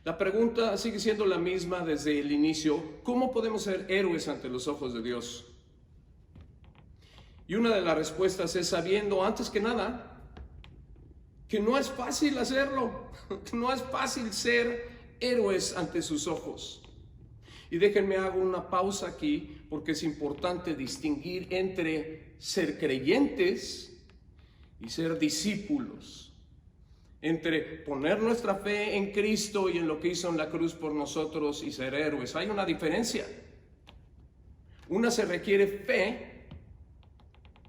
La pregunta sigue siendo la misma desde el inicio: ¿cómo podemos ser héroes ante los ojos de Dios? Y una de las respuestas es sabiendo, antes que nada, que no es fácil hacerlo, que no es fácil ser héroes ante sus ojos. Y déjenme hago una pausa aquí, porque es importante distinguir entre ser creyentes y ser discípulos, entre poner nuestra fe en Cristo y en lo que hizo en la cruz por nosotros y ser héroes. Hay una diferencia. Una se requiere fe,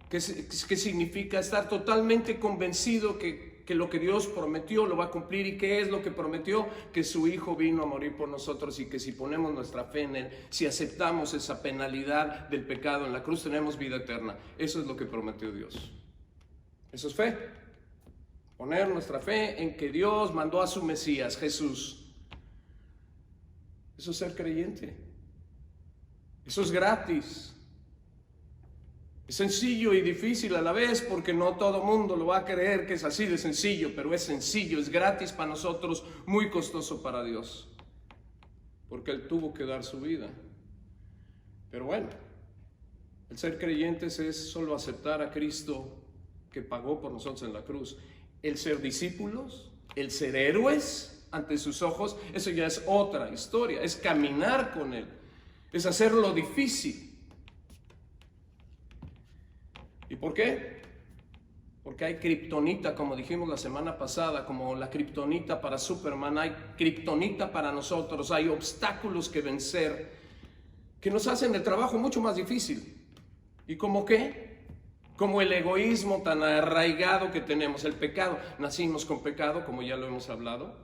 que significa estar totalmente convencido que lo que Dios prometió lo va a cumplir. ¿Y qué es lo que prometió? Que su Hijo vino a morir por nosotros, y que si ponemos nuestra fe en Él, si aceptamos esa penalidad del pecado en la cruz, tenemos vida eterna. Eso es lo que prometió Dios. Eso es fe. Poner nuestra fe en que Dios mandó a su Mesías, Jesús. Eso es ser creyente. Eso es gratis. Es sencillo y difícil a la vez, porque no todo mundo lo va a creer que es así de sencillo, pero es sencillo, es gratis para nosotros, muy costoso para Dios, porque Él tuvo que dar su vida. Pero bueno, el ser creyentes es solo aceptar a Cristo que pagó por nosotros en la cruz. El ser discípulos, el ser héroes ante sus ojos, eso ya es otra historia, es caminar con Él, es hacerlo difícil. ¿Y por qué? Porque hay kriptonita, como dijimos la semana pasada, como la kriptonita para Superman, hay kriptonita para nosotros, hay obstáculos que vencer que nos hacen el trabajo mucho más difícil. ¿Y cómo qué? Como el egoísmo tan arraigado que tenemos, el pecado. Nacimos con pecado, como ya lo hemos hablado,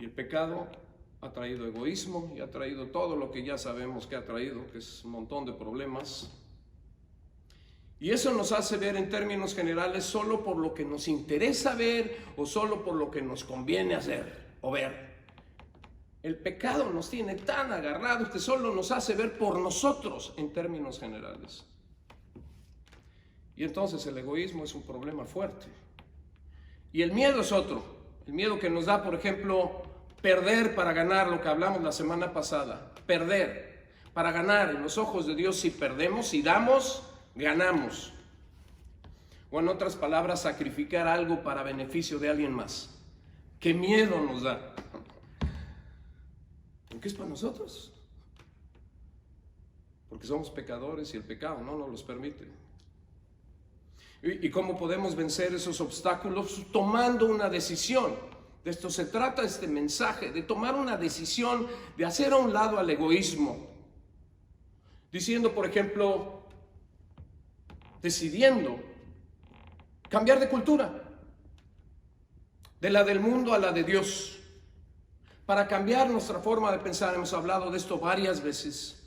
y el pecado ha traído egoísmo y ha traído todo lo que ya sabemos que ha traído, que es un montón de problemas. Y eso nos hace ver en términos generales solo por lo que nos interesa ver, o solo por lo que nos conviene hacer o ver. El pecado nos tiene tan agarrados que solo nos hace ver por nosotros en términos generales. Y entonces el egoísmo es un problema fuerte. Y el miedo es otro. El miedo que nos da, por ejemplo, perder para ganar, lo que hablamos la semana pasada. Perder para ganar en los ojos de Dios. Si perdemos, si damos, ganamos. O en otras palabras, sacrificar algo para beneficio de alguien más. ¿Qué miedo nos da? Porque es para nosotros. Porque somos pecadores y el pecado no nos los permite. ¿Y cómo podemos vencer esos obstáculos? Tomando una decisión. De esto se trata este mensaje, de tomar una decisión, de hacer a un lado al egoísmo. Diciendo, por ejemplo, decidiendo cambiar de cultura, de la del mundo a la de Dios, para cambiar nuestra forma de pensar. Hemos hablado de esto varias veces.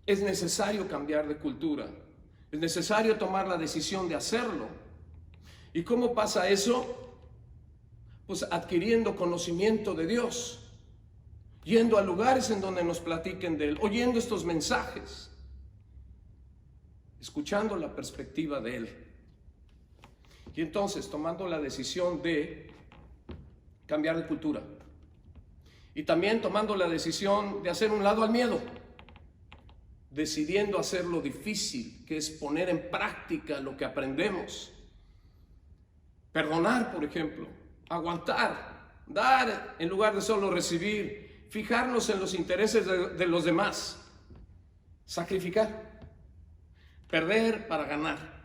Es necesario cambiar de cultura, es necesario tomar la decisión de hacerlo. ¿Y cómo pasa eso? Pues adquiriendo conocimiento de Dios, yendo a lugares en donde nos platiquen de Él, oyendo estos mensajes, escuchando la perspectiva de Él. Y entonces tomando la decisión de cambiar de cultura. Y también tomando la decisión de hacer un lado al miedo. Decidiendo hacer lo difícil, que es poner en práctica lo que aprendemos. Perdonar, por ejemplo. Aguantar. Dar en lugar de solo recibir. Fijarnos en los intereses de los demás. Sacrificar. Perder para ganar.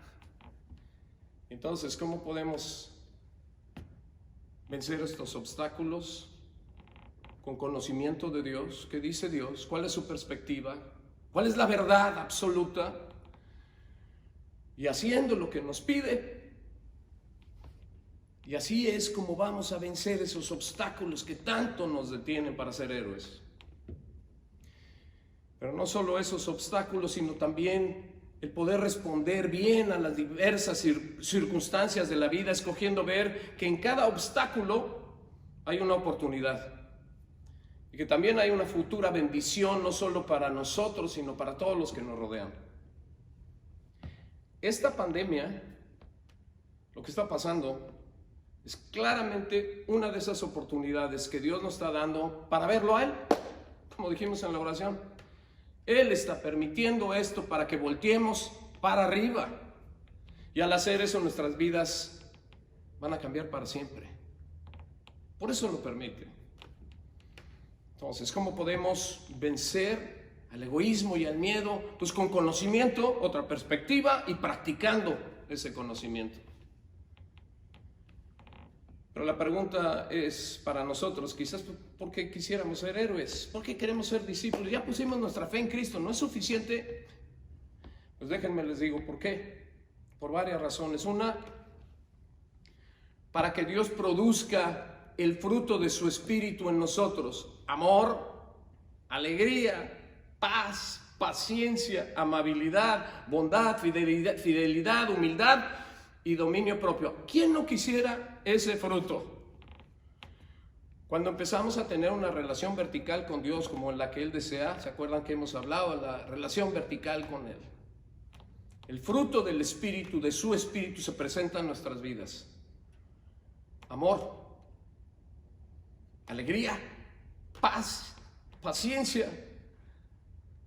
Entonces, ¿cómo podemos vencer estos obstáculos? Con conocimiento de Dios. ¿Qué dice Dios? ¿Cuál es su perspectiva? ¿Cuál es la verdad absoluta? Y haciendo lo que nos pide. Y así es como vamos a vencer esos obstáculos que tanto nos detienen para ser héroes. Pero no solo esos obstáculos, sino también el poder responder bien a las diversas circunstancias de la vida, escogiendo ver que en cada obstáculo hay una oportunidad. Y que también hay una futura bendición, no solo para nosotros, sino para todos los que nos rodean. Esta pandemia, lo que está pasando, Es claramente una de esas oportunidades que Dios nos está dando para verlo a Él, como dijimos en la oración. Él está permitiendo esto para que volteemos para arriba. Y al hacer eso, nuestras vidas van a cambiar para siempre. Por eso lo permite. Entonces, ¿cómo podemos vencer al egoísmo y al miedo? Pues con conocimiento, otra perspectiva y practicando ese conocimiento. Pero la pregunta es para nosotros, quizás, ¿por qué quisiéramos ser héroes? ¿Por qué queremos ser discípulos? Ya pusimos nuestra fe en Cristo, ¿no es suficiente? Pues déjenme les digo por qué. Por varias razones. Una, para que Dios produzca el fruto de su Espíritu en nosotros. Amor, alegría, paz, paciencia, amabilidad, bondad, fidelidad, humildad y dominio propio. ¿Quién no quisiera ese fruto? Cuando empezamos a tener una relación vertical con Dios como la que Él desea, ¿se acuerdan que hemos hablado de la relación vertical con Él? El fruto del Espíritu, de su Espíritu, se presenta en nuestras vidas. Amor, alegría, paz, paciencia,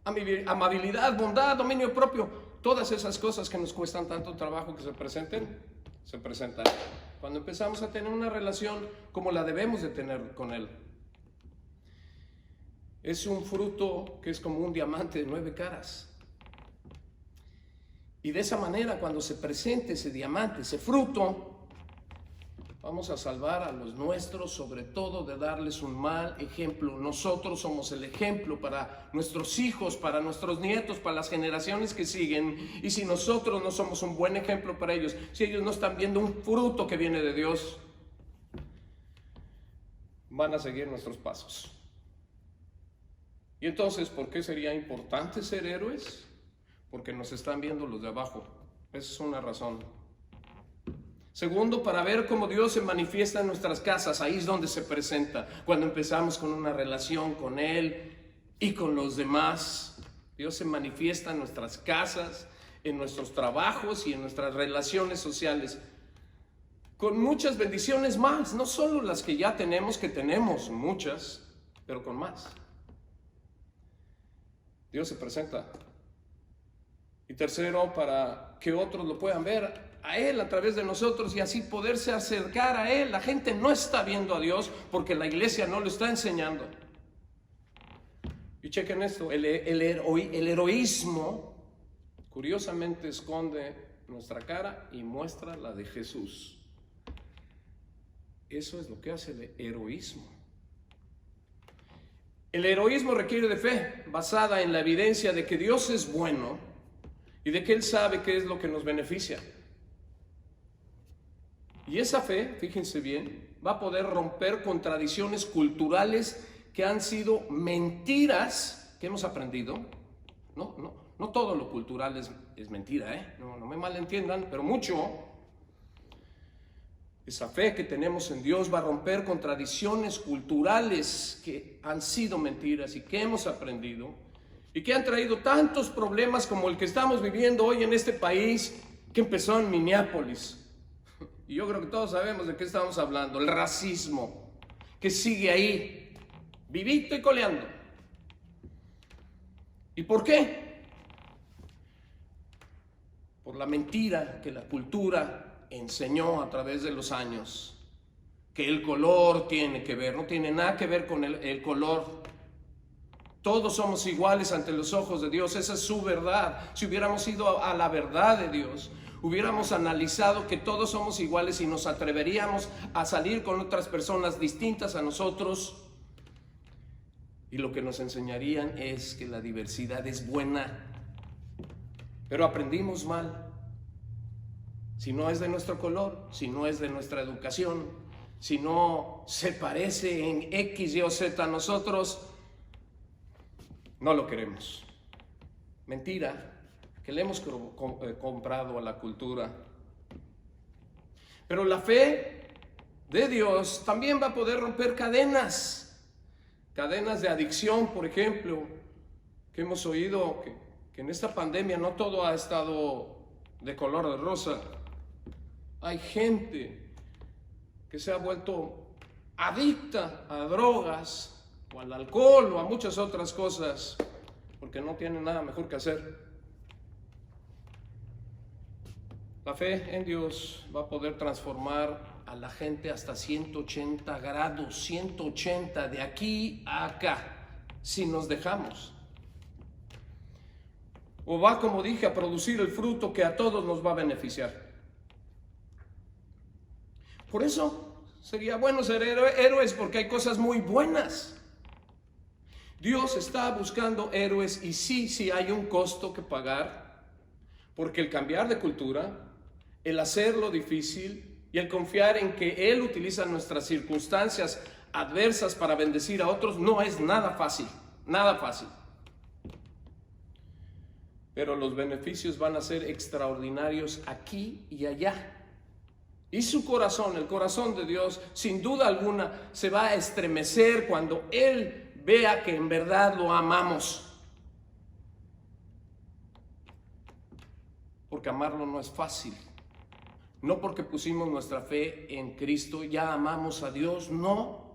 amabilidad, bondad, dominio propio. Todas esas cosas que nos cuestan tanto trabajo que se presenten, se presentan cuando empezamos a tener una relación como la debemos de tener con Él. Es un fruto que es como un diamante de 9 caras. Y de esa manera, cuando se presente ese diamante, ese fruto, vamos a salvar a los nuestros, sobre todo de darles un mal ejemplo. Nosotros somos el ejemplo para nuestros hijos, para nuestros nietos, para las generaciones que siguen. Y si nosotros no somos un buen ejemplo para ellos, si ellos no están viendo un fruto que viene de Dios, van a seguir nuestros pasos. Y entonces, ¿por qué sería importante ser héroes? Porque nos están viendo los de abajo. Esa es una razón. Segundo, para ver cómo Dios se manifiesta en nuestras casas. Ahí es donde se presenta. Cuando empezamos con una relación con Él y con los demás. Dios se manifiesta en nuestras casas, en nuestros trabajos y en nuestras relaciones sociales. Con muchas bendiciones más. No solo las que ya tenemos, que tenemos muchas, pero con más. Dios se presenta. Y tercero, para que otros lo puedan ver a Él a través de nosotros y así poderse acercar a Él. La gente no está viendo a Dios porque la iglesia no lo está enseñando. Y chequen esto, el heroísmo curiosamente esconde nuestra cara y muestra la de Jesús. Eso es lo que hace el heroísmo. El heroísmo requiere de fe, basada en la evidencia de que Dios es bueno y de que Él sabe qué es lo que nos beneficia. Y esa fe, fíjense bien, va a poder romper con tradiciones culturales que han sido mentiras que hemos aprendido. No todo lo cultural es mentira, no me malentiendan, pero mucho. Esa fe que tenemos en Dios va a romper con tradiciones culturales que han sido mentiras y que hemos aprendido y que han traído tantos problemas como el que estamos viviendo hoy en este país, que empezó en Minneapolis. Y yo creo que todos sabemos de qué estamos hablando. El racismo que sigue ahí, vivito y coleando. ¿Y por qué? Por la mentira que la cultura enseñó a través de los años. Que el color tiene que ver, no tiene nada que ver con el color. Todos somos iguales ante los ojos de Dios, esa es su verdad. Si hubiéramos ido a la verdad de Dios, hubiéramos analizado que todos somos iguales y nos atreveríamos a salir con otras personas distintas a nosotros. Y lo que nos enseñarían es que la diversidad es buena. Pero aprendimos mal. Si no es de nuestro color, si no es de nuestra educación, si no se parece en X, Y o Z a nosotros, no lo queremos. Mentira que le hemos comprado a la cultura. Pero la fe de Dios también va a poder romper cadenas de adicción, por ejemplo, que hemos oído que en esta pandemia no todo ha estado de color de rosa. Hay gente que se ha vuelto adicta a drogas o al alcohol o a muchas otras cosas porque no tiene nada mejor que hacer. La fe en Dios va a poder transformar a la gente hasta 180 grados, 180 de aquí a acá, si nos dejamos. O va, como dije, a producir el fruto que a todos nos va a beneficiar. Por eso sería bueno ser héroes, porque hay cosas muy buenas. Dios está buscando héroes y sí hay un costo que pagar, porque el cambiar de cultura, el hacerlo difícil y el confiar en que Él utiliza nuestras circunstancias adversas para bendecir a otros no es nada fácil, nada fácil. Pero los beneficios van a ser extraordinarios aquí y allá. Y su corazón, el corazón de Dios, sin duda alguna, se va a estremecer cuando Él vea que en verdad lo amamos. Porque amarlo no es fácil. No porque pusimos nuestra fe en Cristo ya amamos a Dios, no.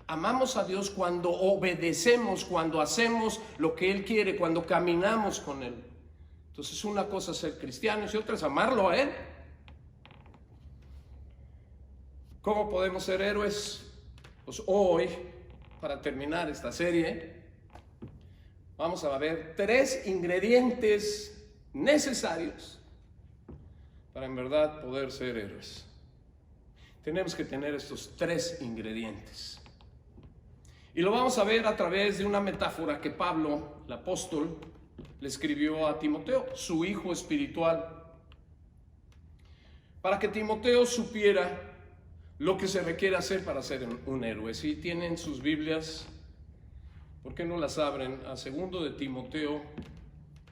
Amamos a Dios cuando obedecemos, cuando hacemos lo que Él quiere, cuando caminamos con Él. Entonces una cosa es ser cristianos y otra es amarlo a Él. ¿Cómo podemos ser héroes? Pues hoy, para terminar esta serie, vamos a ver 3 ingredientes necesarios para en verdad poder ser héroes. Tenemos que tener estos 3 ingredientes. Y lo vamos a ver a través de una metáfora que Pablo, el apóstol, le escribió a Timoteo, su hijo espiritual, para que Timoteo supiera lo que se requiere hacer para ser un héroe. Si tienen sus Biblias, ¿por qué no las abren? A 2 de Timoteo,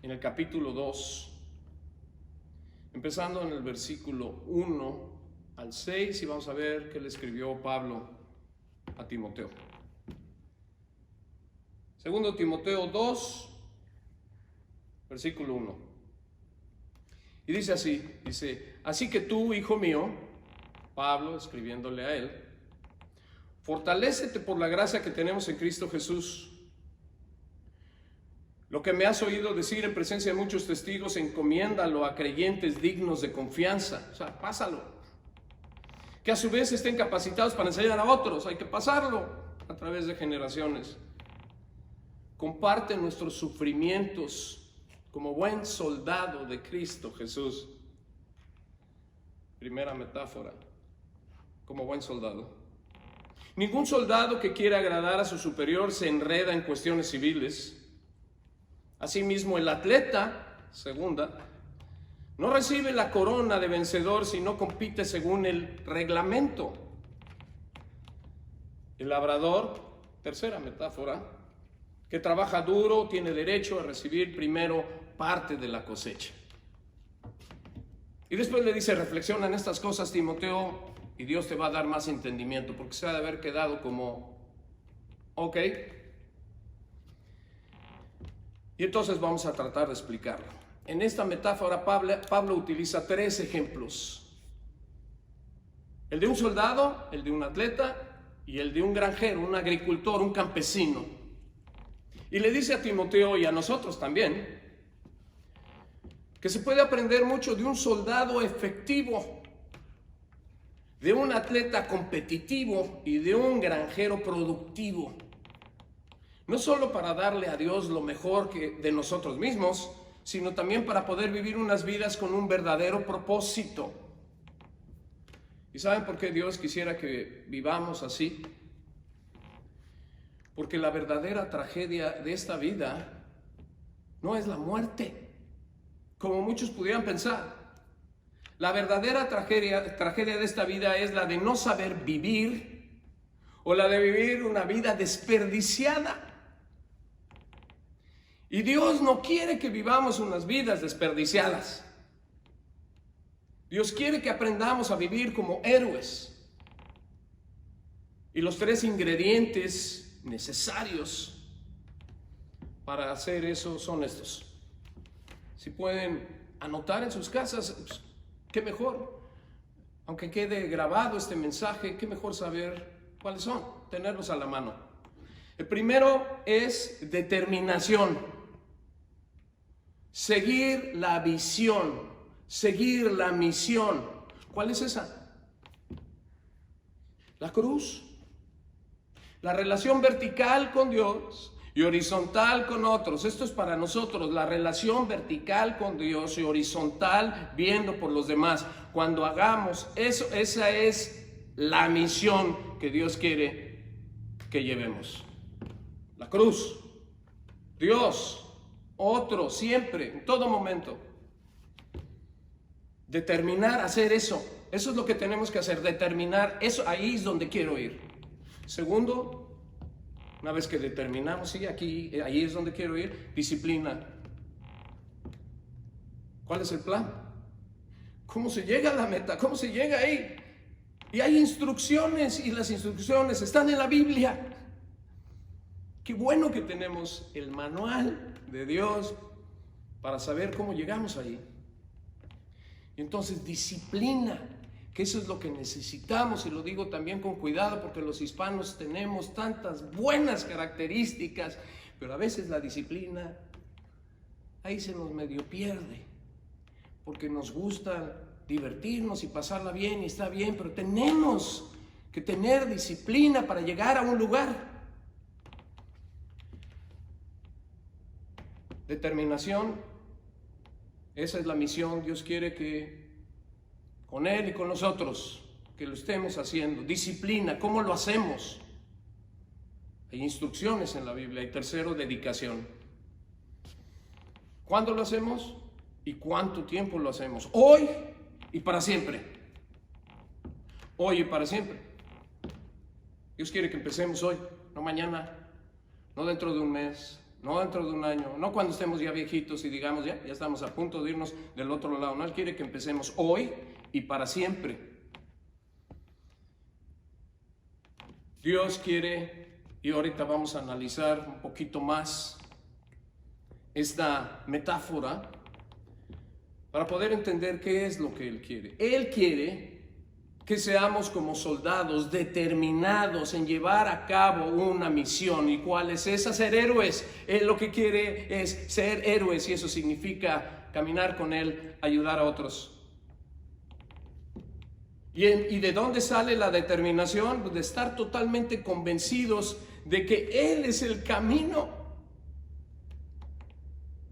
en el capítulo 2, empezando en el versículo 1 al 6, y vamos a ver qué le escribió Pablo a Timoteo. 2 Timoteo 2, versículo 1. Y dice así, así que tú, hijo mío, Pablo escribiéndole a él, fortalécete por la gracia que tenemos en Cristo Jesús. Lo que me has oído decir en presencia de muchos testigos, encomiéndalo a creyentes dignos de confianza. O sea, pásalo. Que a su vez estén capacitados para enseñar a otros. Hay que pasarlo a través de generaciones. Comparte nuestros sufrimientos como buen soldado de Cristo Jesús. Primera metáfora, como buen soldado. Ningún soldado que quiera agradar a su superior se enreda en cuestiones civiles. Asimismo, el atleta, segunda, no recibe la corona de vencedor si no compite según el reglamento. El labrador, tercera metáfora, que trabaja duro, tiene derecho a recibir primero parte de la cosecha. Y después le dice, reflexiona en estas cosas, Timoteo, y Dios te va a dar más entendimiento, porque se ha de haber quedado como, ok. Y entonces vamos a tratar de explicarlo. En esta metáfora Pablo utiliza 3 ejemplos. El de un soldado, el de un atleta y el de un granjero, un agricultor, un campesino. Y le dice a Timoteo y a nosotros también que se puede aprender mucho de un soldado efectivo, de un atleta competitivo y de un granjero productivo. No solo para darle a Dios lo mejor de nosotros mismos, sino también para poder vivir unas vidas con un verdadero propósito. ¿Y saben por qué Dios quisiera que vivamos así? Porque la verdadera tragedia de esta vida no es la muerte, como muchos pudieran pensar. La verdadera tragedia de esta vida es la de no saber vivir o la de vivir una vida desperdiciada. Y Dios no quiere que vivamos unas vidas desperdiciadas. Dios quiere que aprendamos a vivir como héroes. Y los 3 ingredientes necesarios para hacer eso son estos. Si pueden anotar en sus casas, pues, qué mejor. aunque quede grabado este mensaje, qué mejor saber cuáles son, tenerlos a la mano. El primero es determinación. Seguir la visión, seguir la misión. ¿Cuál es esa? La cruz. La relación vertical con Dios y horizontal con otros. Esto es para nosotros, la relación vertical con Dios y horizontal viendo por los demás. Cuando hagamos eso, esa es la misión que Dios quiere que llevemos. La cruz, Dios, otro, siempre, en todo momento. Determinar hacer eso. Eso es lo que tenemos que hacer, determinar eso. Ahí es donde quiero ir. Segundo, una vez que determinamos, sí, ahí es donde quiero ir, disciplina. ¿Cuál es el plan? ¿Cómo se llega a la meta? ¿Cómo se llega ahí? Y hay instrucciones, y las instrucciones están en la Biblia. Qué bueno que tenemos el manual de Dios para saber cómo llegamos ahí. Y entonces disciplina, que eso es lo que necesitamos, y lo digo también con cuidado porque los hispanos tenemos tantas buenas características, pero a veces la disciplina ahí se nos medio pierde, porque nos gusta divertirnos y pasarla bien, y está bien, pero tenemos que tener disciplina para llegar a un lugar. Determinación, esa es la misión. Dios quiere que con Él y con nosotros, que lo estemos haciendo. Disciplina, ¿cómo lo hacemos? Hay instrucciones en la Biblia. Y tercero, dedicación. ¿Cuándo lo hacemos? ¿Y cuánto tiempo lo hacemos? Hoy y para siempre. Hoy y para siempre. Dios quiere que empecemos hoy, no mañana, no dentro de un mes, no dentro de un año, no cuando estemos ya viejitos y digamos ya estamos a punto de irnos del otro lado. No, Él quiere que empecemos hoy y para siempre. Dios quiere, y ahorita vamos a analizar un poquito más esta metáfora para poder entender qué es lo que Él quiere. Él quiere que seamos como soldados determinados en llevar a cabo una misión. ¿Y cuál es esa? Ser héroes. Él lo que quiere es ser héroes, y eso significa caminar con Él, ayudar a otros. ¿Y de dónde sale la determinación? Pues de estar totalmente convencidos de que Él es el camino.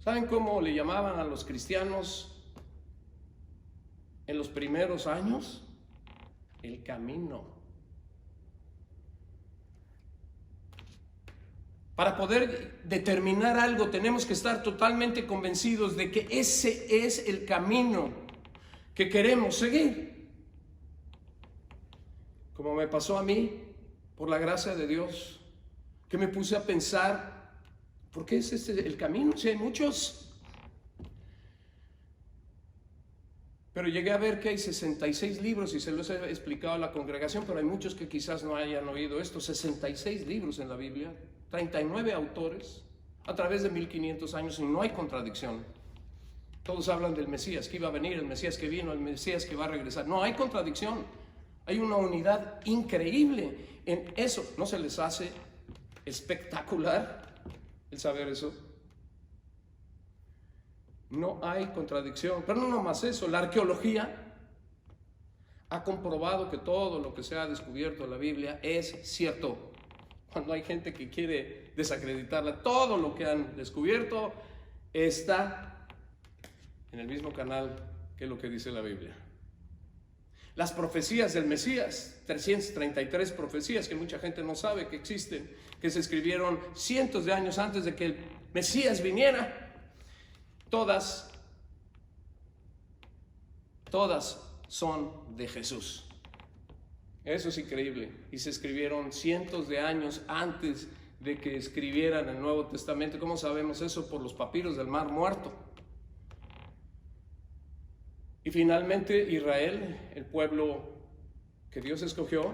¿Saben cómo le llamaban a los cristianos en los primeros años? El camino. Para poder determinar algo tenemos que estar totalmente convencidos de que ese es el camino que queremos seguir. Como me pasó a mí, por la gracia de Dios, que me puse a pensar, ¿por qué es este el camino? Si hay muchos. Pero llegué a ver que hay 66 libros, y se los he explicado a la congregación, pero hay muchos que quizás no hayan oído esto. 66 libros en la Biblia, 39 autores, a través de 1500 años, y no hay contradicción. Todos hablan del Mesías que iba a venir, el Mesías que vino, el Mesías que va a regresar. No hay contradicción. Hay una unidad increíble en eso. ¿No se les hace espectacular el saber eso? No hay contradicción. Pero no nomás eso, la arqueología ha comprobado que todo lo que se ha descubierto en la Biblia es cierto. Cuando hay gente que quiere desacreditarla, todo lo que han descubierto está en el mismo canal que lo que dice la Biblia. Las profecías del Mesías, 333 profecías que mucha gente no sabe que existen, que se escribieron cientos de años antes de que el Mesías viniera. Todas son de Jesús. Eso es increíble. Y se escribieron cientos de años antes de que escribieran el Nuevo Testamento. ¿Cómo sabemos eso? Por los papiros del Mar Muerto. Y finalmente Israel, el pueblo que Dios escogió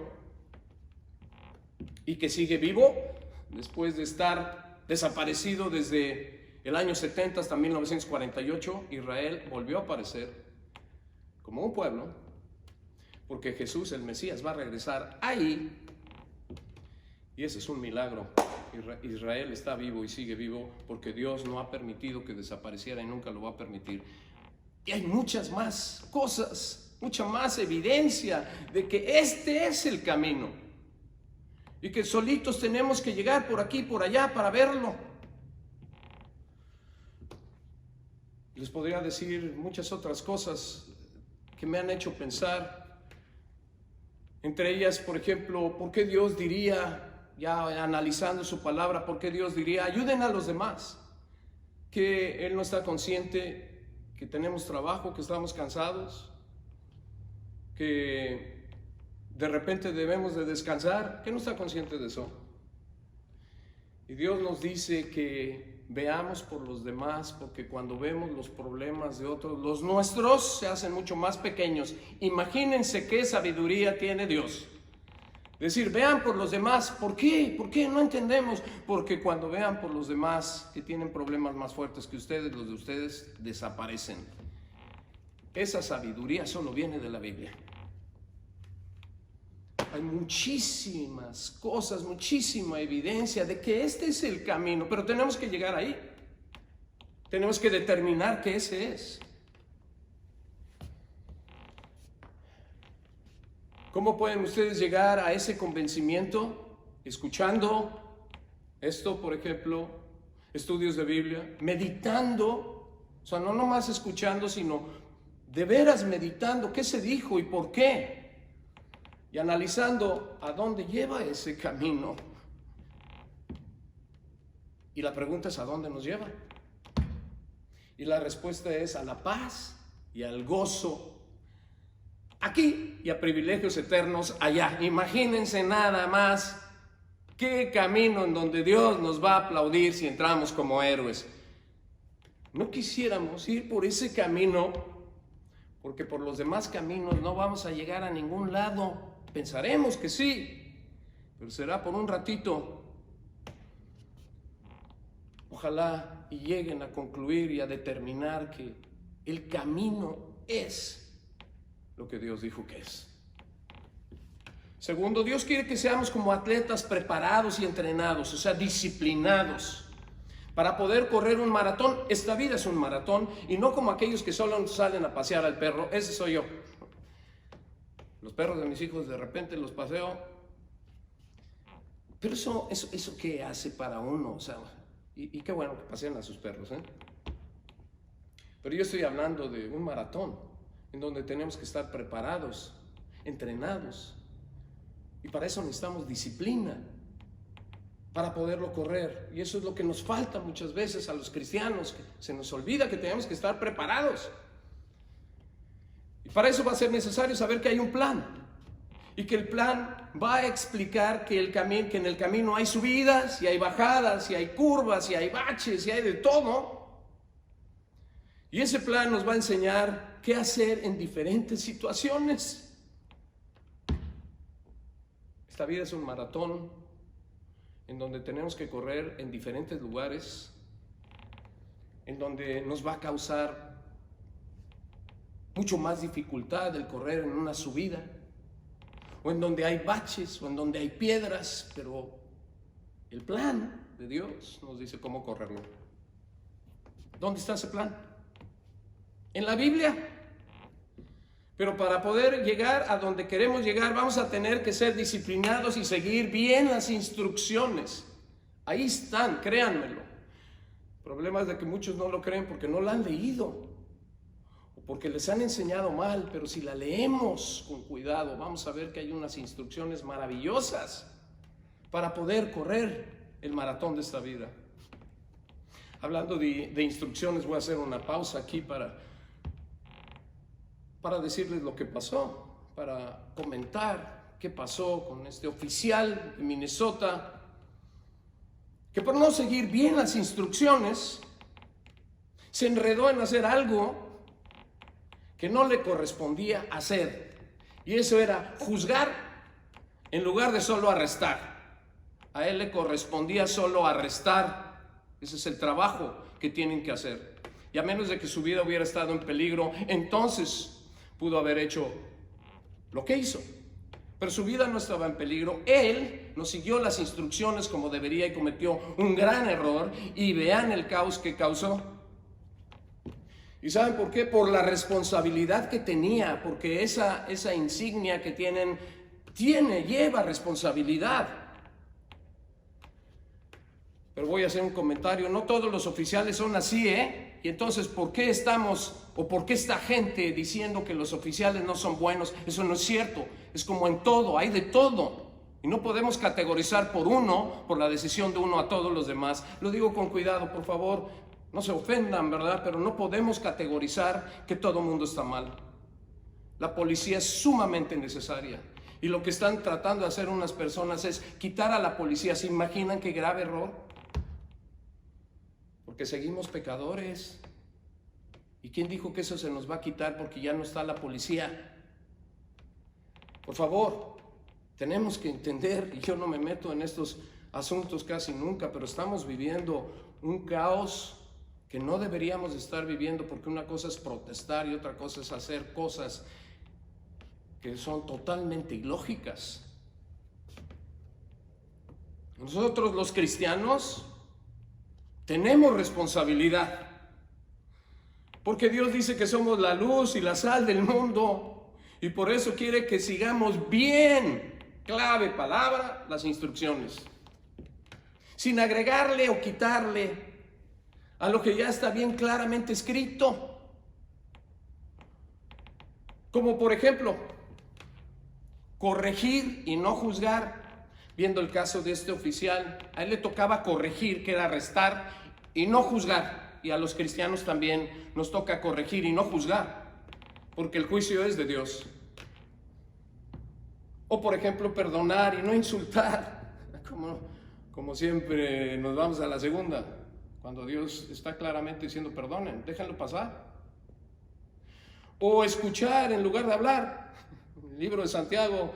y que sigue vivo después de estar desaparecido desde el año 70 hasta 1948, Israel volvió a aparecer como un pueblo, porque Jesús, el Mesías, va a regresar ahí. Y ese es un milagro. Israel está vivo y sigue vivo porque Dios no ha permitido que desapareciera y nunca lo va a permitir. Y hay muchas más cosas, mucha más evidencia de que este es el camino y que solitos tenemos que llegar por aquí, por allá para verlo. Les podría decir muchas otras cosas que me han hecho pensar. Entre ellas, por ejemplo, ¿por qué Dios diría, ya analizando su palabra, por qué Dios diría, ayuden a los demás? Que Él no está consciente que tenemos trabajo, que estamos cansados, que de repente debemos de descansar, que no está consciente de eso. Y Dios nos dice que veamos por los demás, porque cuando vemos los problemas de otros, los nuestros se hacen mucho más pequeños. Imagínense qué sabiduría tiene Dios. Decir, vean por los demás. ¿Por qué? ¿Por qué? No entendemos. Porque cuando vean por los demás que tienen problemas más fuertes que ustedes, los de ustedes desaparecen. Esa sabiduría solo viene de la Biblia. Hay muchísimas cosas, muchísima evidencia de que este es el camino, pero tenemos que llegar ahí. Tenemos que determinar que ese es. ¿Cómo pueden ustedes llegar a ese convencimiento? Escuchando esto, por ejemplo, estudios de Biblia, meditando, o sea, no nomás escuchando, sino de veras meditando qué se dijo y por qué. Y analizando a dónde lleva ese camino. Y la pregunta es, ¿a dónde nos lleva? Y la respuesta es a la paz y al gozo aquí y a privilegios eternos allá. Imagínense nada más qué camino en donde Dios nos va a aplaudir si entramos como héroes. No quisiéramos ir por ese camino, porque por los demás caminos no vamos a llegar a ningún lado. Pensaremos que sí, pero será por un ratito. Ojalá y lleguen a concluir y a determinar que el camino es lo que Dios dijo que es. Segundo, Dios quiere que seamos como atletas preparados y entrenados, o sea, disciplinados, para poder correr un maratón. Esta vida es un maratón y no como aquellos que solo salen a pasear al perro. Ese soy yo. Los perros de mis hijos de repente los paseo. Pero eso ¿qué hace para uno? O sea, y qué bueno que pasean a sus perros, ¿eh? Pero yo estoy hablando de un maratón en donde tenemos que estar preparados, entrenados. Y para eso necesitamos disciplina, para poderlo correr. Y eso es lo que nos falta muchas veces a los cristianos, que se nos olvida que tenemos que estar preparados. Y para eso va a ser necesario saber que hay un plan. Y que el plan va a explicar que en el camino hay subidas, y hay bajadas, y hay curvas, y hay baches, y hay de todo. Y ese plan nos va a enseñar qué hacer en diferentes situaciones. Esta vida es un maratón en donde tenemos que correr en diferentes lugares, en donde nos va a causar mucho más dificultad el correr en una subida, o en donde hay baches, o en donde hay piedras, pero el plan de Dios nos dice cómo correrlo. ¿Dónde está ese plan? En la Biblia. Pero para poder llegar a donde queremos llegar, vamos a tener que ser disciplinados y seguir bien las instrucciones. Ahí están, créanmelo. El problema es de que muchos no lo creen porque no la han leído, o porque les han enseñado mal. Pero si la leemos con cuidado, vamos a ver que hay unas instrucciones maravillosas para poder correr el maratón de esta vida. Hablando de instrucciones, voy a hacer una pausa aquí para decirles lo que pasó, para comentar qué pasó con este oficial de Minnesota, que por no seguir bien las instrucciones, se enredó en hacer algo que no le correspondía hacer. Y eso era juzgar en lugar de solo arrestar. A él le correspondía solo arrestar. Ese es el trabajo que tienen que hacer. Y a menos de que su vida hubiera estado en peligro, entonces pudo haber hecho lo que hizo. Pero su vida no estaba en peligro. Él no siguió las instrucciones como debería y cometió un gran error. Y vean el caos que causó. ¿Y saben por qué? Por la responsabilidad que tenía, porque esa insignia que lleva responsabilidad. Pero voy a hacer un comentario, no todos los oficiales son así, ¿eh? Y entonces, ¿por qué está gente diciendo que los oficiales no son buenos? Eso no es cierto, es como en todo, hay de todo. Y no podemos categorizar por la decisión de uno a todos los demás. Lo digo con cuidado, por favor, no se ofendan, ¿verdad? Pero no podemos categorizar que todo el mundo está mal. La policía es sumamente necesaria. Y lo que están tratando de hacer unas personas es quitar a la policía. ¿Se imaginan qué grave error? Porque seguimos pecadores. ¿Y quién dijo que eso se nos va a quitar porque ya no está la policía? Por favor, tenemos que entender, y yo no me meto en estos asuntos casi nunca, pero estamos viviendo un caos que no deberíamos estar viviendo, porque una cosa es protestar y otra cosa es hacer cosas que son totalmente ilógicas. Nosotros los cristianos tenemos responsabilidad, porque Dios dice que somos la luz y la sal del mundo, y por eso quiere que sigamos bien, clave palabra, las instrucciones, sin agregarle o quitarle a lo que ya está bien claramente escrito. Como por ejemplo, corregir y no juzgar. Viendo el caso de este oficial, a él le tocaba corregir, que era arrestar, y no juzgar. Y a los cristianos también nos toca corregir y no juzgar, porque el juicio es de Dios. O por ejemplo, perdonar y no insultar. Como siempre nos vamos a la segunda, cuando Dios está claramente diciendo perdonen, déjenlo pasar. O escuchar en lugar de hablar. En el libro de Santiago,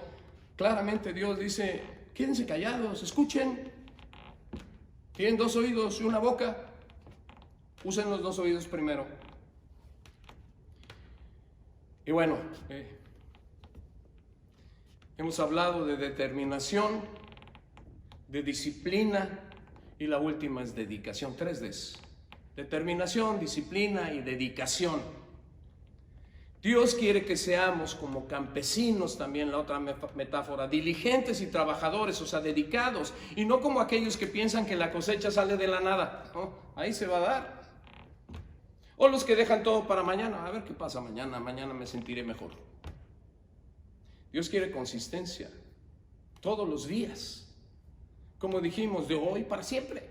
claramente Dios dice: quédense callados, escuchen. Tienen 2 oídos y una boca. Usen los 2 oídos primero. Y bueno, hemos hablado de determinación, de disciplina, y la última es dedicación. 3 Ds: determinación, disciplina y dedicación. Dios quiere que seamos como campesinos, también la otra metáfora, diligentes y trabajadores, o sea, dedicados, y no como aquellos que piensan que la cosecha sale de la nada. ¿No? Ahí se va a dar. O los que dejan todo para mañana. A ver qué pasa mañana me sentiré mejor. Dios quiere consistencia, todos los días. Como dijimos, de hoy para siempre.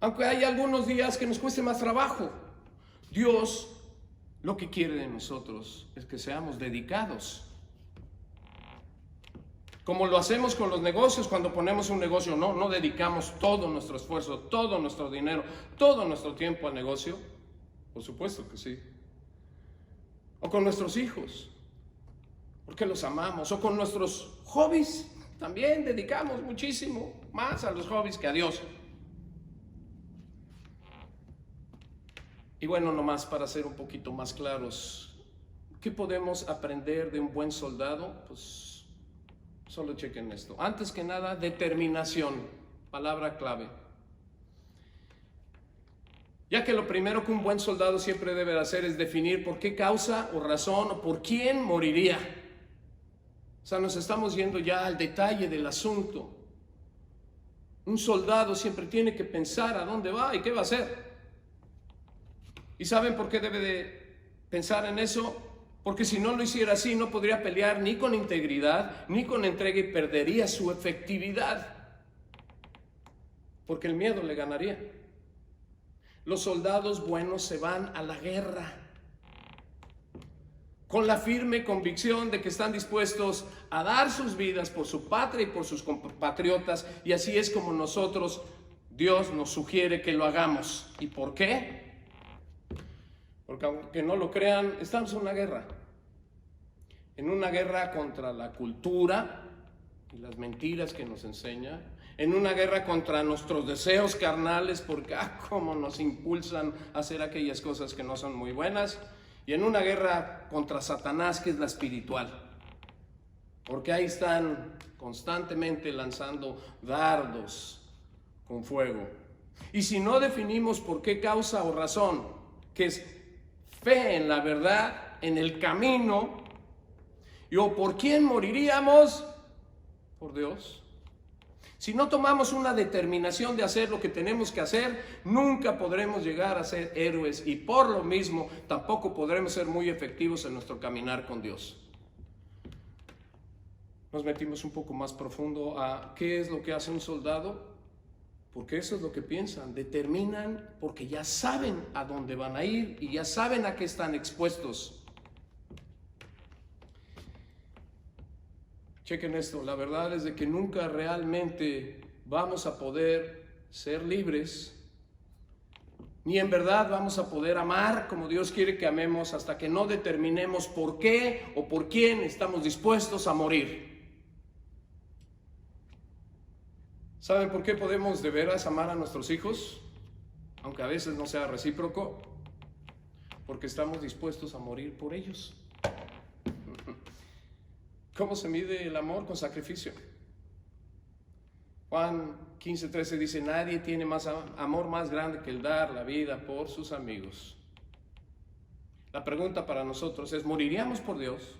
Aunque hay algunos días que nos cueste más trabajo, Dios lo que quiere de nosotros es que seamos dedicados. Como lo hacemos con los negocios, cuando ponemos un negocio, no dedicamos todo nuestro esfuerzo, todo nuestro dinero, todo nuestro tiempo al negocio. Por supuesto que sí. O con nuestros hijos, porque los amamos. O con nuestros hobbies, también dedicamos muchísimo más a los hobbies que a Dios. Y bueno, nomás para ser un poquito más claros, ¿qué podemos aprender de un buen soldado? Pues solo chequen esto. Antes que nada, determinación, palabra clave. Ya que lo primero que un buen soldado siempre debe de hacer es definir por qué causa o razón o por quién moriría. O sea, nos estamos yendo ya al detalle del asunto. Un soldado siempre tiene que pensar a dónde va y qué va a hacer. ¿Y saben por qué debe de pensar en eso? Porque si no lo hiciera así, no podría pelear ni con integridad, ni con entrega, y perdería su efectividad. Porque el miedo le ganaría. Los soldados buenos se van a la guerra con la firme convicción de que están dispuestos a dar sus vidas por su patria y por sus compatriotas, y así es como nosotros, Dios nos sugiere que lo hagamos. ¿Y por qué? Porque aunque no lo crean, estamos en una guerra contra la cultura y las mentiras que nos enseña, en una guerra contra nuestros deseos carnales, porque cómo nos impulsan a hacer aquellas cosas que no son muy buenas, y en una guerra contra Satanás, que es la espiritual. porque ahí están constantemente lanzando dardos con fuego. Y si no definimos por qué causa o razón, que es fe en la verdad, en el camino, y o por quién moriríamos, por Dios. Si no tomamos una determinación de hacer lo que tenemos que hacer, nunca podremos llegar a ser héroes y por lo mismo tampoco podremos ser muy efectivos en nuestro caminar con Dios. Nos metimos un poco más profundo a qué es lo que hace un soldado, porque eso es lo que piensan, determinan porque ya saben a dónde van a ir y ya saben a qué están expuestos. Chequen esto, la verdad es de que nunca realmente vamos a poder ser libres, ni en verdad vamos a poder amar como Dios quiere que amemos hasta que no determinemos por qué o por quién estamos dispuestos a morir. ¿Saben por qué podemos de veras amar a nuestros hijos? Aunque a veces no sea recíproco, porque estamos dispuestos a morir por ellos. ¿Cómo se mide el amor? Con sacrificio. Juan 15:13 dice, nadie tiene amor más grande que el dar la vida por sus amigos. La pregunta para nosotros es, ¿moriríamos por Dios?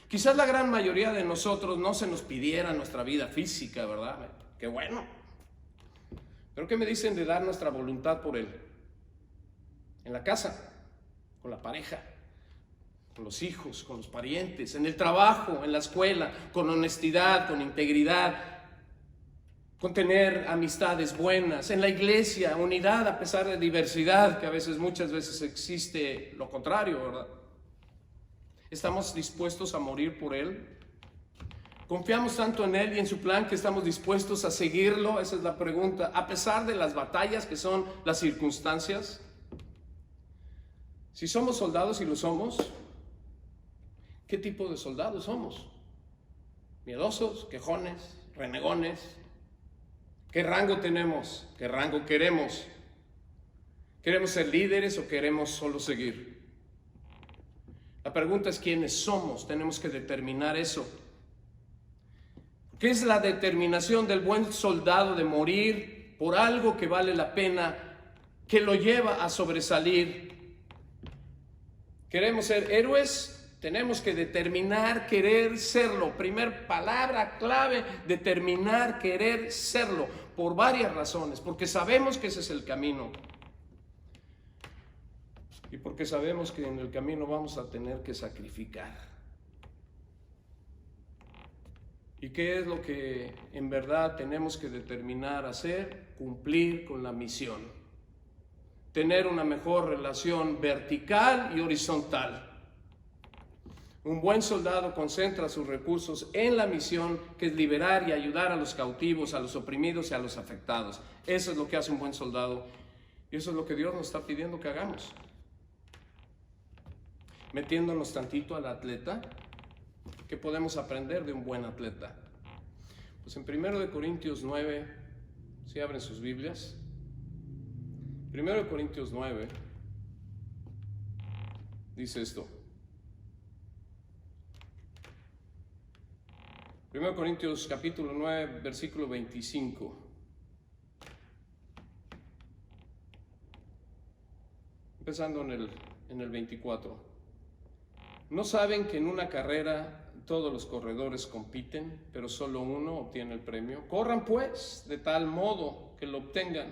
Quizás la gran mayoría de nosotros no se nos pidiera nuestra vida física, ¿verdad? Qué bueno. Pero ¿qué me dicen de dar nuestra voluntad por Él? En la casa, con la pareja, con los hijos, con los parientes, en el trabajo, en la escuela, con honestidad, con integridad, con tener amistades buenas, en la iglesia, unidad a pesar de diversidad, que muchas veces existe lo contrario, ¿verdad? ¿Estamos dispuestos a morir por Él? ¿Confiamos tanto en Él y en su plan que estamos dispuestos a seguirlo? Esa es la pregunta. A pesar de las batallas que son las circunstancias. Si somos soldados y lo somos, ¿qué tipo de soldados somos? ¿Miedosos, quejones, renegones? ¿Qué rango tenemos? ¿Qué rango queremos? ¿Queremos ser líderes o queremos solo seguir? La pregunta es quiénes somos. Tenemos que determinar eso. ¿Qué es la determinación del buen soldado de morir por algo que vale la pena, que lo lleva a sobresalir? ¿Queremos ser héroes? Tenemos que determinar querer serlo. Primer palabra clave, determinar querer serlo. Por varias razones. Porque sabemos que ese es el camino. Y porque sabemos que en el camino vamos a tener que sacrificar. ¿Y qué es lo que en verdad tenemos que determinar hacer? Cumplir con la misión. Tener una mejor relación vertical y horizontal. Un buen soldado concentra sus recursos en la misión, que es liberar y ayudar a los cautivos, a los oprimidos y a los afectados. Eso es lo que hace un buen soldado. Y eso es lo que Dios nos está pidiendo que hagamos. Metiéndonos tantito al atleta, ¿qué podemos aprender de un buen atleta? Pues en 1 Corintios 9, si abren sus Biblias, 1 Corintios 9, dice esto. 1 Corintios capítulo 9, versículo 25. Empezando en el 24. ¿No saben que en una carrera todos los corredores compiten, pero solo uno obtiene el premio? Corran pues de tal modo que lo obtengan.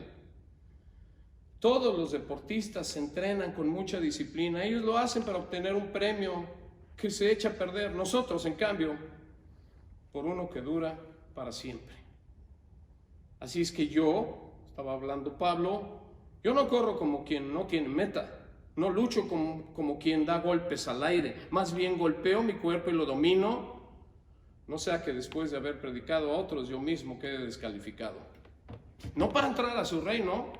Todos los deportistas se entrenan con mucha disciplina. Ellos lo hacen para obtener un premio que se echa a perder. Nosotros, en cambio, por uno que dura para siempre. Así es que estaba hablando Pablo, yo no corro como quien no tiene meta. No lucho como quien da golpes al aire, más bien golpeo mi cuerpo y lo domino, no sea que después de haber predicado a otros yo mismo quede descalificado. No para entrar a su reino,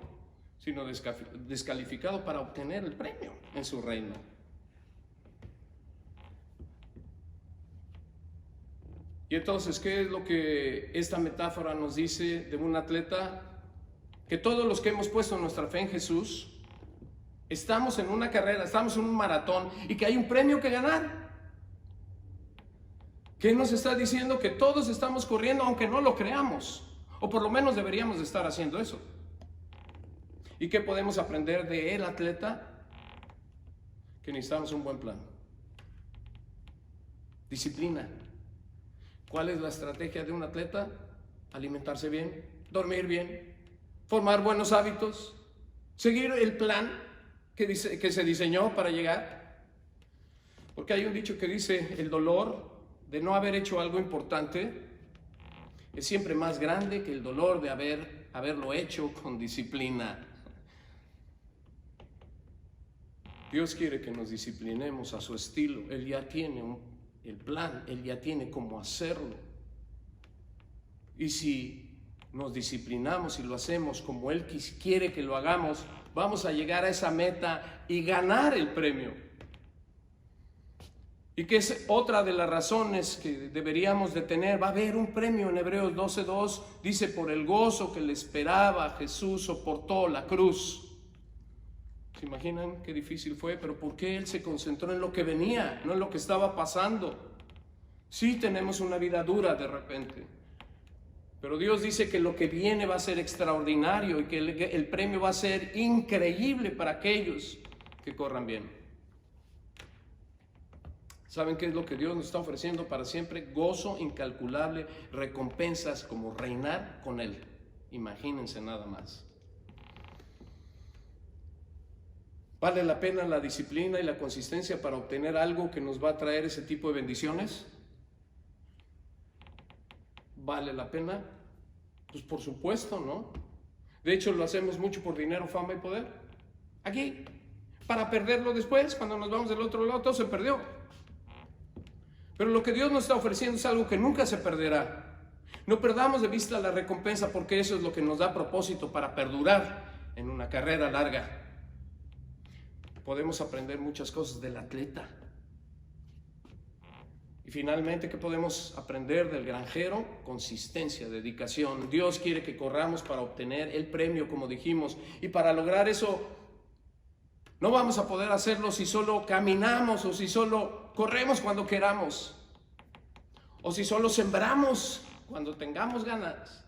sino descalificado para obtener el premio en su reino. Y entonces, ¿qué es lo que esta metáfora nos dice de un atleta? Que todos los que hemos puesto nuestra fe en Jesús, estamos en una carrera, estamos en un maratón y que hay un premio que ganar. ¿Qué nos está diciendo? Que todos estamos corriendo aunque no lo creamos, o por lo menos deberíamos de estar haciendo eso. ¿Y qué podemos aprender del atleta? Que necesitamos un buen plan. Disciplina. ¿Cuál es la estrategia de un atleta? Alimentarse bien, dormir bien, formar buenos hábitos, seguir el plan que se diseñó para llegar. Porque hay un dicho que dice: el dolor de no haber hecho algo importante es siempre más grande que el dolor de haberlo hecho con disciplina. Dios quiere que nos disciplinemos a su estilo. Él ya tiene el plan, Él ya tiene cómo hacerlo. Y si nos disciplinamos y lo hacemos como Él quiere que lo hagamos, vamos a llegar a esa meta y ganar el premio. Y que es otra de las razones que deberíamos de tener. Va a haber un premio en Hebreos 12:2. Dice: por el gozo que le esperaba, Jesús soportó la cruz. ¿Se imaginan qué difícil fue? Pero ¿por qué Él se concentró en lo que venía, no en lo que estaba pasando? Sí, tenemos una vida dura de repente, pero Dios dice que lo que viene va a ser extraordinario y que el premio va a ser increíble para aquellos que corran bien. ¿Saben qué es lo que Dios nos está ofreciendo para siempre? Gozo incalculable, recompensas como reinar con Él. Imagínense nada más. ¿Vale la pena la disciplina y la consistencia para obtener algo que nos va a traer ese tipo de bendiciones? ¿Vale la pena? Pues por supuesto, ¿no? De hecho, lo hacemos mucho por dinero, fama y poder. Aquí, para perderlo después, cuando nos vamos del otro lado, todo se perdió. Pero lo que Dios nos está ofreciendo es algo que nunca se perderá. No perdamos de vista la recompensa, porque eso es lo que nos da propósito para perdurar en una carrera larga. Podemos aprender muchas cosas del atleta. Y finalmente, ¿qué podemos aprender del granjero? Consistencia, dedicación. Dios quiere que corramos para obtener el premio, como dijimos. Y para lograr eso, no vamos a poder hacerlo si solo caminamos o si solo corremos cuando queramos. O si solo sembramos cuando tengamos ganas.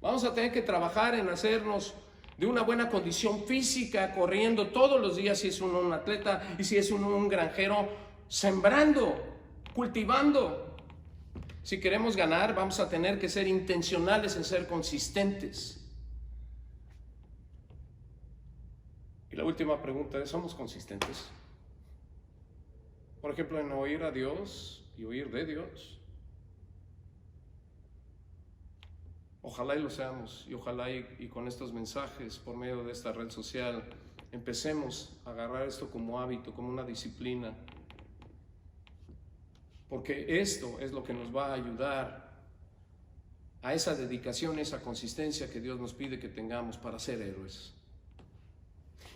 Vamos a tener que trabajar en hacernos de una buena condición física, corriendo todos los días si es uno un atleta, y si es uno un granjero, sembrando, cultivando. Si queremos ganar, vamos a tener que ser intencionales en ser consistentes. Y la última pregunta es: ¿somos consistentes? Por ejemplo, en oír a Dios y oír de Dios. Ojalá y lo seamos, y ojalá y con estos mensajes por medio de esta red social empecemos a agarrar esto como hábito, como una disciplina, porque esto es lo que nos va a ayudar a esa dedicación, esa consistencia que Dios nos pide que tengamos para ser héroes.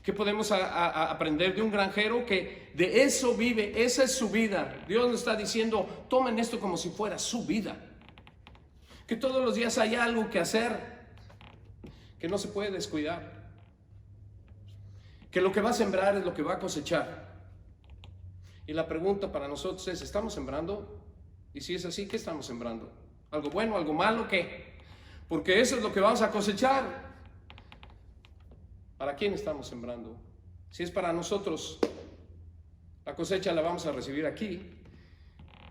¿Qué podemos aprender de un granjero que de eso vive? Esa es su vida. Dios nos está diciendo: tomen esto como si fuera su vida. Que todos los días hay algo que hacer, que no se puede descuidar. Que lo que va a sembrar es lo que va a cosechar. Y la pregunta para nosotros es: ¿estamos sembrando? Y si es así, ¿qué estamos sembrando? ¿Algo bueno, algo malo? ¿Qué? Porque eso es lo que vamos a cosechar. ¿Para quién estamos sembrando? Si es para nosotros, la cosecha la vamos a recibir aquí.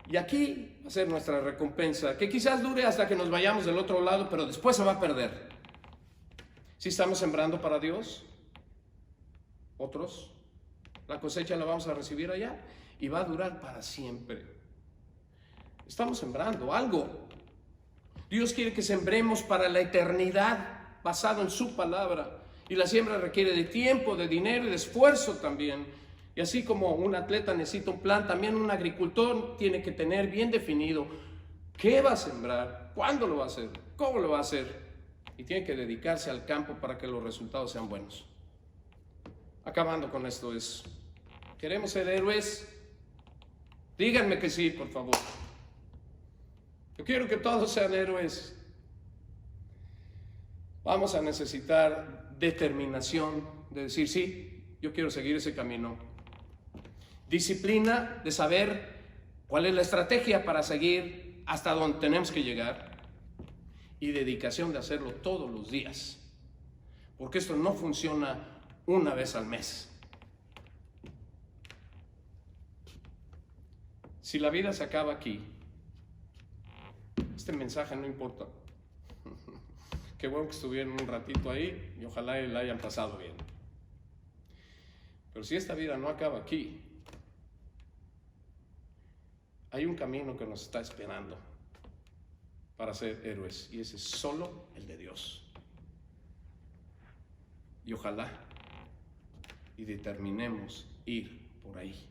Y aquí va a ser nuestra recompensa, que quizás dure hasta que nos vayamos del otro lado, pero después se va a perder. Si estamos sembrando para Dios, otros, la cosecha la vamos a recibir allá y va a durar para siempre. Estamos sembrando algo. Dios quiere que sembremos para la eternidad, basado en su palabra. Y la siembra requiere de tiempo, de dinero y de esfuerzo también. Y así como un atleta necesita un plan, también un agricultor tiene que tener bien definido qué va a sembrar, cuándo lo va a hacer, cómo lo va a hacer. Y tiene que dedicarse al campo para que los resultados sean buenos. Acabando con esto es: ¿queremos ser héroes? Díganme que sí, por favor. Yo quiero que todos sean héroes. Vamos a necesitar determinación de decir: sí, yo quiero seguir ese camino. Disciplina de saber ¿Cuál es la estrategia para seguir hasta donde tenemos que llegar? Y dedicación de hacerlo todos los días. Porque esto no funciona una vez al mes. Si la vida se acaba aquí, este mensaje no importa. Qué bueno que estuvieron un ratito ahí y ojalá la hayan pasado bien. Pero si esta vida no acaba aquí, hay un camino que nos está esperando para ser héroes, y ese es solo el de Dios. Y ojalá y determinemos ir por ahí.